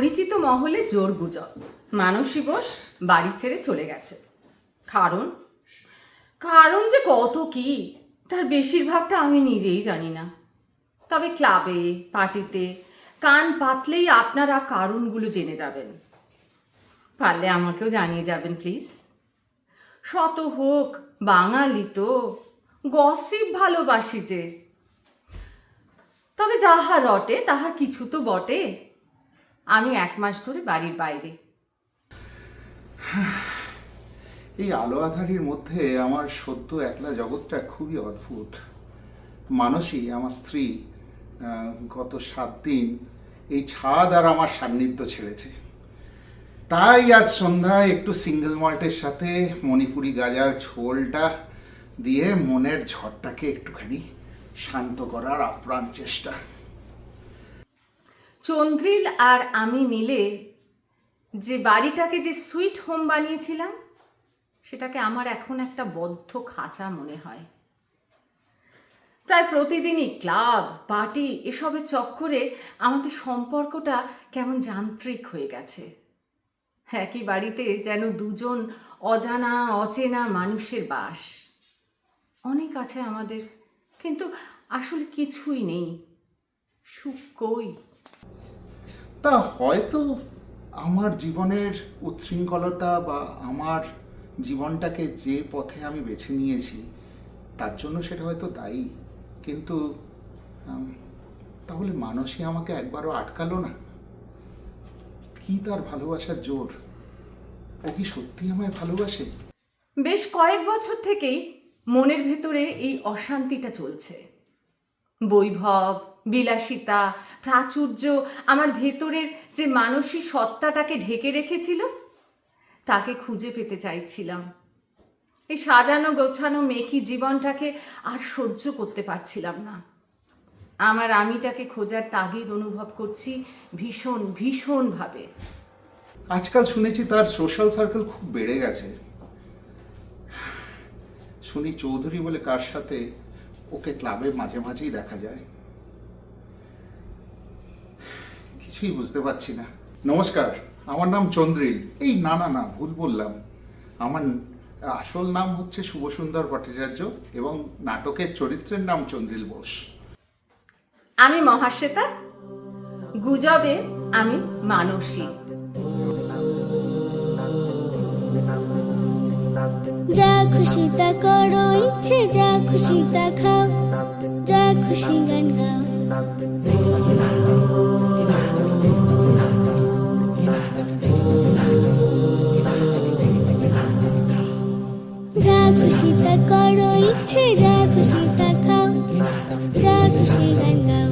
পরিচিত মহলে জোর গুজব মানসী বোস বাড়ি ছেড়ে চলে গেছে। কারণ কারণ যে কত কি তার বেশিরভাগটা আমি নিজেই জানি না। তবে ক্লাবে পার্টিতে কান পাতলেই আপনারা কারণগুলো জেনে যাবেন। পারলে আমাকেও জানিয়ে যাবেন প্লিজ। শত হোক বাঙালি তো, গসিপ ভালোবাসি যে। তবে যাহা রটে তাহার কিছু তো বটে। আমি 1 মাস ধরে বাড়ির বাইরে। এই আলো আঁধারির মধ্যে আমার সদ্য একলা জগৎটা খুবই অদ্ভুত। মানসী আমার স্ত্রী গত 7 দিন এই ছাদ আর আমার সান্নিধ্য ছেড়েছে। তাই আজ সন্ধ্যায় একটু সিঙ্গেল মল্টের সাথে মণিপুরি গাজার ঝোলটা দিয়ে মনের ঝড়টাকে একটুখানি শান্ত করার আপ্রাণ চেষ্টা। চন্দ্রিল আর আমি মিলে যে বাড়িটাকে যে সুইট হোম বানিয়েছিলাম সেটাকে আমার এখন একটা বদ্ধ খাঁচা মনে হয়। প্রায় প্রতিদিনই ক্লাব পার্টি এসবের চক্করে আমাদের সম্পর্কটা কেমন যান্ত্রিক হয়ে গেছে। একই বাড়িতে যেন দুজন অজানা অচেনা মানুষের বাস। অনেক আছে আমাদের, কিন্তু আসলে কিছুই নেই। সুখ কই? তা হয়তো আমার জীবনের উচ্ছৃঙ্খলতা বা আমার জীবনটাকে যে পথে আমি বেছে নিয়েছি তার জন্য সেটা হয়তো দায়ী। কিন্তু তাহলে মানসী আমাকে একবারও আটকালো না? কি তার ভালোবাসার জোর? ও কি সত্যি আমায় ভালোবাসে? বেশ কয়েক বছর থেকেই মনের ভেতরে এই অশান্তিটা চলছে। বৈভব বিলাসিতা প্রাচুর্য আমার ভেতরের যে মানসী সত্তাটাকে ঢেকে রেখেছিল তাকে খুঁজে পেতে চাইছিলাম। এই সাজানো গোছানো মেকি জীবনটাকে আর সহ্য করতে পারছিলাম না। আমার আমিটাকে খোঁজার তাগিদ অনুভব করছি ভীষণ ভীষণভাবে। আজকাল শুনেছি তার সোশ্যাল সার্কেল খুব বেড়ে গেছে। শুনি চৌধুরী বলে কার সাথে ওকে ক্লাবে মাঝে মাঝেই দেখা যায়। কিছুই বুঝতে পারছি না। নমস্কার, আমার নাম চন্দ্রিল। এই না না না ভুল বললাম। আমার আসল নাম হচ্ছে শুভসুন্দর ভট্টাচার্য এবং নাটকের চরিত্রের নাম চন্দ্রিল বোস। আমি মহাশ্বেতা, গুজবে আমি মানসী। যা খুশি তা করো, ইচ্ছে যা খুশি তা খাও, যা খুশি গান গাও। যা খুশি তা করো, ইচ্ছে যা খুশি তা খাও, যা খুশি গান গাও।